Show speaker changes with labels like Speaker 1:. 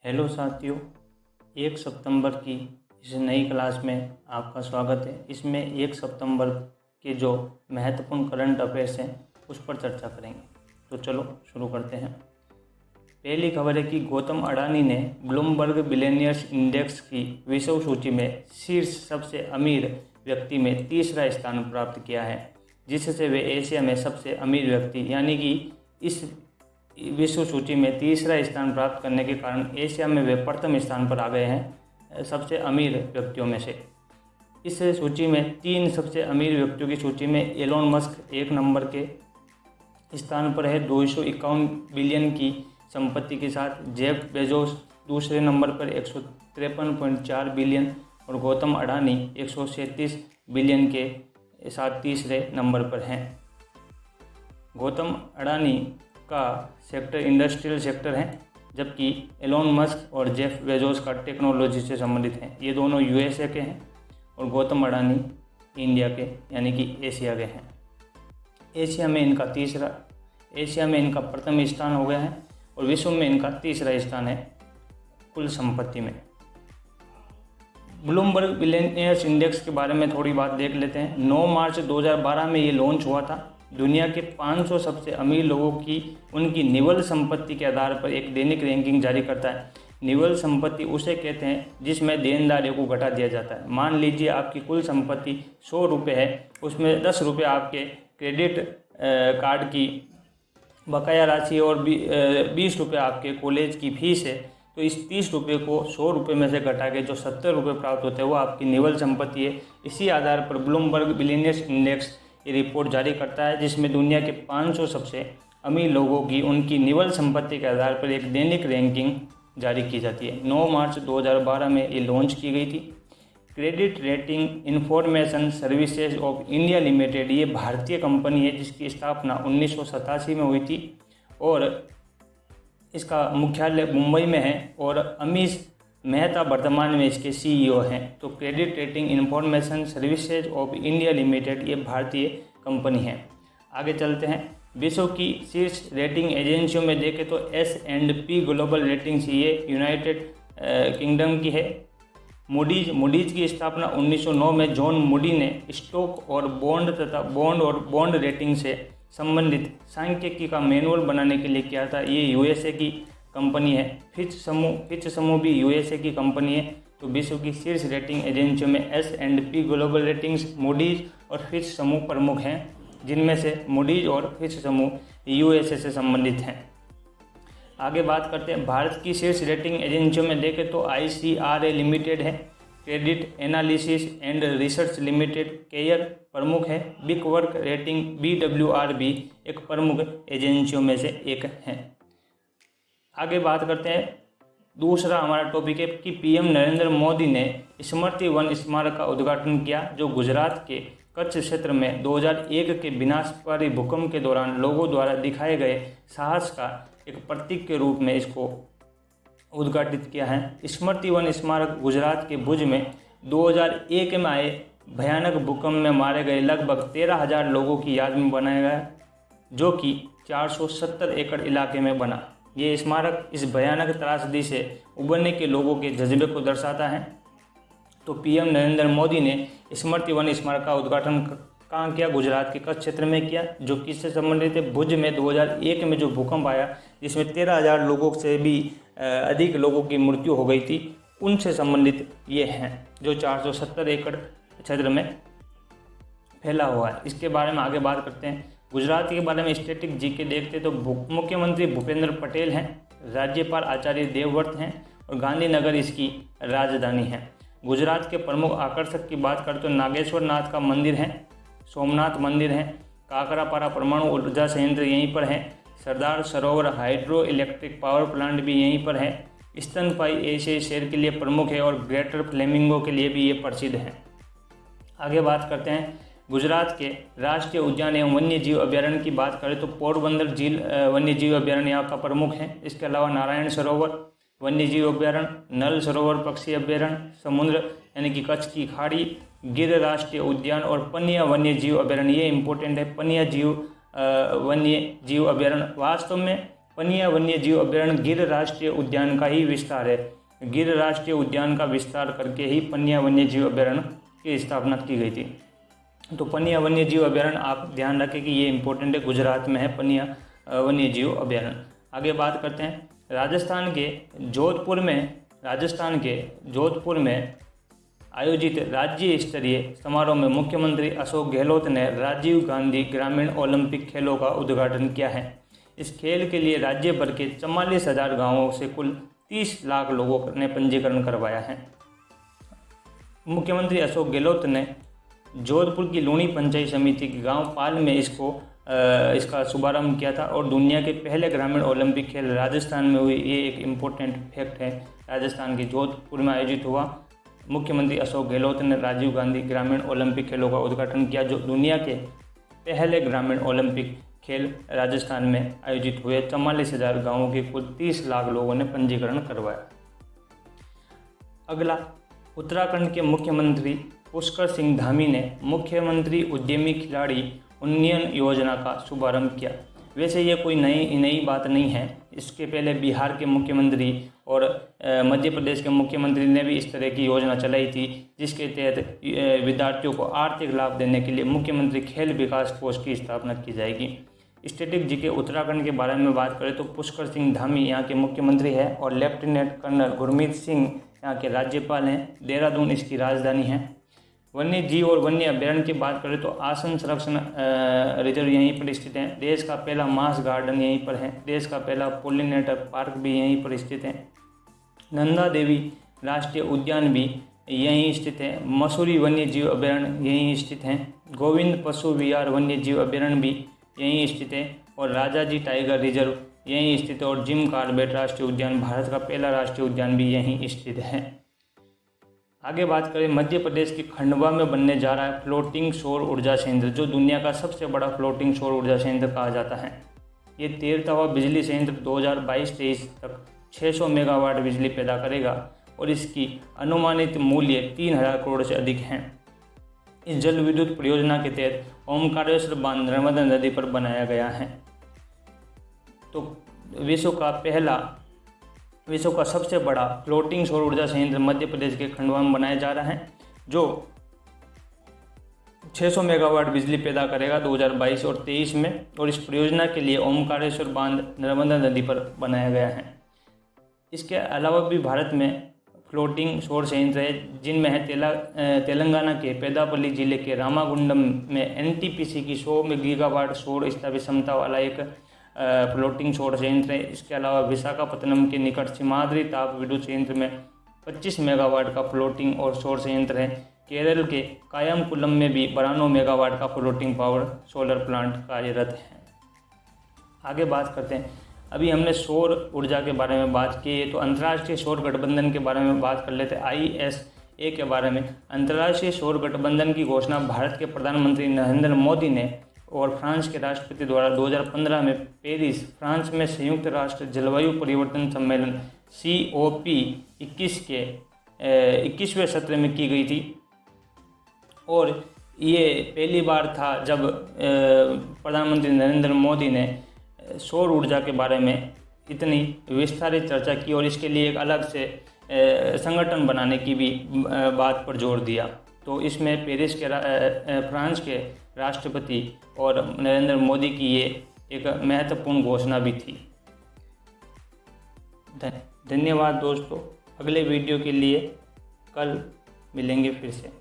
Speaker 1: Hello साथियों, 1 सितंबर की इस नई क्लास में आपका स्वागत है। इसमें 1 सितंबर के जो महत्वपूर्ण करंट अफेयर्स हैं उस पर चर्चा करेंगे। तो चलो शुरू करते हैं। पहली खबर है कि गौतम अडानी ने ब्लूमबर्ग बिलियनियर्स इंडेक्स की विश्व सूची में शीर्ष सबसे अमीर व्यक्ति में तीसरा स्थान प्राप्त किया है, जिससे वे एशिया में सबसे अमीर व्यक्ति यानी कि इस विश्व सूची में तीसरा स्थान प्राप्त करने के कारण एशिया में वे प्रथम स्थान पर आ गए हैं सबसे अमीर व्यक्तियों में से। इस सूची में 3 सबसे अमीर व्यक्तियों की सूची में एलोन मस्क 1 नंबर के स्थान पर है 251 बिलियन की संपत्ति के साथ। जेफ बेजोस दूसरे नंबर पर 153.4 बिलियन और गौतम अडानी 137 बिलियन के साथ तीसरे नंबर पर हैं। गौतम अडानी का सेक्टर इंडस्ट्रियल सेक्टर है, जबकि एलोन मस्क और जेफ बेजोस का टेक्नोलॉजी से संबंधित हैं। ये दोनों यूएसए के हैं और गौतम अडानी इंडिया के यानी कि एशिया के हैं। एशिया में इनका प्रथम स्थान हो गया है और विश्व में इनका तीसरा स्थान है कुल संपत्ति में। ब्लूमबर्ग बिलियनियर्स इंडेक्स के बारे में थोड़ी बात देख लेते हैं। 9 मार्च 2012 में ये लॉन्च हुआ था। दुनिया के 500 सबसे अमीर लोगों की उनकी निवल संपत्ति के आधार पर एक दैनिक रैंकिंग जारी करता है। निवल संपत्ति उसे कहते हैं जिसमें देनदारियों को घटा दिया जाता है। मान लीजिए आपकी कुल संपत्ति 100 रुपये है, उसमें 10 रुपये आपके क्रेडिट कार्ड की बकाया राशि और 20 रुपये आपके कॉलेज की फीस है, तो इस 30 रुपये को 100 रुपये में से घटा के जो 70 रुपये प्राप्त होते हैं वो आपकी निवल संपत्ति है। इसी आधार पर ब्लूमबर्ग बिलियनियर्स इंडेक्स ये रिपोर्ट जारी करता है, जिसमें दुनिया के 500 सबसे अमीर लोगों की उनकी निवल संपत्ति के आधार पर एक दैनिक रैंकिंग जारी की जाती है। 9 मार्च 2012 में ये लॉन्च की गई थी। Credit rating information services of India limited ये भारतीय कंपनी है जिसकी स्थापना 1987 में हुई थी और इसका मुख्यालय मुंबई में है और अमीश मेहता वर्तमान में इसके सीईओ हैं। तो credit rating information services of India limited ये भारतीय कंपनी है। आगे चलते हैं। विश्व की शीर्ष रेटिंग एजेंसियों में देखें तो S&P ग्लोबल रेटिंग्स ये यूनाइटेड किंगडम की है। मूडीज की स्थापना 1909 में जॉन मूडी ने स्टॉक और बॉन्ड रेटिंग से संबंधित सांख्यिकी का मैनुअल बनाने के लिए किया था। ये यूएसए की कंपनी है। फिच समूह भी यूएसए की कंपनी है। तो विश्व की शीर्ष रेटिंग एजेंसियों में S&P ग्लोबल रेटिंग्स, मूडीज और फिच समूह प्रमुख हैं, जिनमें से मूडीज और फिच समूह यूएसए से संबंधित हैं। आगे बात करते हैं। भारत की शीर्ष रेटिंग एजेंसियों में देखें तो ICRA लिमिटेड है, credit analysis and research limited care प्रमुख है, बिग वर्क रेटिंग BWR भी एक प्रमुख एजेंसियों में से एक है। आगे बात करते हैं। दूसरा हमारा टॉपिक है कि PM नरेंद्र मोदी ने स्मृति वन स्मारक का उद्घाटन किया, जो गुजरात के कच्छ क्षेत्र में 2001 के विनाशकारी भूकंप के दौरान लोगों द्वारा दिखाए गए साहस का एक प्रतीक के रूप में इसको उद्घाटित किया है। स्मृति वन स्मारक गुजरात के भुज में 2001 में आए भयानक भूकंप में मारे गए लगभग 13,000 लोगों की याद में बनाया गया, जो कि 470 एकड़ इलाके में बना। ये स्मारक इस भयानक त्रासदी से उबरने के लोगों के जज्बे को दर्शाता है। तो PM नरेंद्र मोदी ने स्मृति वन स्मारक का उद्घाटन कहाँ किया? गुजरात के कच्छ क्षेत्र में किया, जो किससे संबंधित है? भुज में 2001 में जो भूकंप आया जिसमें 13,000 लोगों से भी अधिक लोगों की मृत्यु हो गई थी, उनसे संबंधित ये हैं, जो 470 एकड़ क्षेत्र में फैला हुआ है। इसके बारे में आगे बात करते हैं। गुजरात के बारे में स्टैटिक जीके देखते तो मुख्यमंत्री भूपेंद्र पटेल हैं, राज्यपाल आचार्य देवव्रत हैं और गांधीनगर इसकी राजधानी है। गुजरात के प्रमुख आकर्षक की बात करें तो नागेश्वर नाथ का मंदिर है, सोमनाथ मंदिर है, काकरापारा परमाणु ऊर्जा संयंत्र यहीं पर है, Sardar Sarovar hydro electric power plant भी यहीं पर है, स्तनपाई एशियाई शेर के लिए प्रमुख है और ग्रेटर फ्लेमिंगो के लिए भी ये प्रसिद्ध है। आगे बात करते हैं। गुजरात के राष्ट्रीय उद्यान एवं वन्य जीव अभ्यारण्य की बात करें तो पोरबंदर झील वन्य जीव अभ्यारण्य यहाँ का प्रमुख है। इसके अलावा नारायण सरोवर वन्य जीव अभ्यारण्य, नल सरोवर पक्षी अभ्यारण्य, समुद्र यानी कि कच्छ की खाड़ी, गिर राष्ट्रीय उद्यान और पनिया वन्य जीव अभ्यारण्य ये इंपॉर्टेंट है। पनिया वन्य जीव अभ्यारण्य वास्तव में पनिया वन्यजीव अभयारण्य गिर राष्ट्रीय उद्यान का ही विस्तार है। गिर राष्ट्रीय उद्यान का विस्तार करके ही पनिया वन्यजीव अभयारण्य की स्थापना की गई थी। तो पनिया वन्यजीव अभयारण्य आप ध्यान रखें कि ये इंपॉर्टेंट है, गुजरात में है पनिया वन्यजीव अभयारण्य। आगे बात करते हैं राजस्थान के जोधपुर में आयोजित राज्य स्तरीय समारोह में मुख्यमंत्री अशोक गहलोत ने राजीव गांधी ग्रामीण ओलंपिक खेलों का उद्घाटन किया है। इस खेल के लिए राज्य भर के 44,000 गाँवों से कुल 30 लाख लोगों ने पंजीकरण करवाया है। मुख्यमंत्री अशोक गहलोत ने जोधपुर की लूणी पंचायत समिति के गांव पाल में इसका शुभारंभ किया था और दुनिया के पहले ग्रामीण ओलंपिक खेल राजस्थान में हुए, ये एक इम्पोर्टेंट फैक्ट है। राजस्थान के जोधपुर में आयोजित हुआ। मुख्यमंत्री अशोक गहलोत ने राजीव गांधी ग्रामीण ओलंपिक खेलों का उद्घाटन किया, जो दुनिया के पहले ग्रामीण ओलंपिक खेल राजस्थान में आयोजित हुए। 44,000 गाँवों के कुल 30 लाख लोगों ने पंजीकरण करवाया। अगला, उत्तराखंड के मुख्यमंत्री पुष्कर सिंह धामी ने मुख्यमंत्री उद्यमी खिलाड़ी उन्नयन योजना का शुभारंभ किया। वैसे ये कोई नई बात नहीं है। इसके पहले बिहार के मुख्यमंत्री और मध्य प्रदेश के मुख्यमंत्री ने भी इस तरह की योजना चलाई थी, जिसके तहत विद्यार्थियों को आर्थिक लाभ देने के लिए मुख्यमंत्री खेल विकास कोष की स्थापना की जाएगी। स्टैटिक जीके उत्तराखंड के बारे में बात करें तो पुष्कर सिंह धामी यहाँ के मुख्यमंत्री है और लेफ्टिनेंट कर्नल गुरमीत सिंह यहाँ के राज्यपाल हैं। देहरादून इसकी राजधानी है। वन्य जीव और वन्य अभ्यारण्य की बात करें तो आसन संरक्षण रिजर्व यहीं पर स्थित है। देश का पहला मांस गार्डन यहीं पर है। देश का पहला पोलिनेटर पार्क भी यहीं पर स्थित है। नंदा देवी राष्ट्रीय उद्यान भी यहीं स्थित है। मसूरी वन्य जीव अभ्यारण्य यहीं स्थित है। गोविंद पशु विहार वन्य जीव अभ्यारण्य भी यहीं स्थित है और राजाजी टाइगर रिजर्व यहीं स्थित है और जिम कॉर्बेट राष्ट्रीय उद्यान, भारत का पहला राष्ट्रीय उद्यान, भी यहीं स्थित है। आगे बात करें मध्य प्रदेश के खंडवा में बनने जा रहा है फ्लोटिंग सौर ऊर्जा संयंत्र, जो दुनिया का सबसे बड़ा फ्लोटिंग सौर ऊर्जा संयंत्र कहा जाता है। ये 13वां बिजली संयंत्र 2022-23 तक 600 मेगावाट बिजली पैदा करेगा और इसकी अनुमानित मूल्य 3,000 करोड़ से अधिक है। इस जल विद्युत परियोजना के तहत ओमकारेश्वर बांध नर्मदा नदी पर बनाया गया है। तो विश्व का सबसे बड़ा फ्लोटिंग सौर ऊर्जा संयंत्र मध्य प्रदेश के खंडवा में बनाया जा रहा है, जो 600 मेगावाट बिजली पैदा करेगा 2022 और 23 में। और इस परियोजना के लिए ओमकारेश्वर बांध नर्मदा नदी पर बनाया गया है। इसके अलावा भी भारत में फ्लोटिंग सौर संयंत्र है, जिनमें है तेलंगाना के पेदापल्ली जिले के रामागुंडम में एनटीपीसी की 100 गीगावाट सौर स्थापित क्षमता वाला एक फ्लोटिंग सौर संयंत्र है। इसके अलावा विशाखापत्तनम के निकट सिमाद्री ताप विद्युत संयंत्र में 25 मेगावाट का फ्लोटिंग और सौर संयंत्र है। केरल के कायमकुलम में भी 92 मेगावाट का फ्लोटिंग पावर सोलर प्लांट कार्यरत है। आगे बात करते हैं, अभी हमने सौर ऊर्जा के बारे में बात की है, तो अंतर्राष्ट्रीय सौर गठबंधन के बारे में बात कर लेते हैं। ISA के बारे में, अंतर्राष्ट्रीय सौर गठबंधन की घोषणा भारत के प्रधानमंत्री नरेंद्र मोदी ने और फ्रांस के राष्ट्रपति द्वारा 2015 में पेरिस, फ्रांस में संयुक्त राष्ट्र जलवायु परिवर्तन सम्मेलन COP21 के 21वें सत्र में की गई थी। और ये पहली बार था जब प्रधानमंत्री नरेंद्र मोदी ने सौर ऊर्जा के बारे में इतनी विस्तारित चर्चा की और इसके लिए एक अलग से संगठन बनाने की भी बात पर जोर दिया। तो इसमें पेरिस के फ्रांस के राष्ट्रपति और नरेंद्र मोदी की ये एक महत्वपूर्ण घोषणा भी थी। धन्यवाद दोस्तों। अगले वीडियो के लिए कल मिलेंगे फिर से।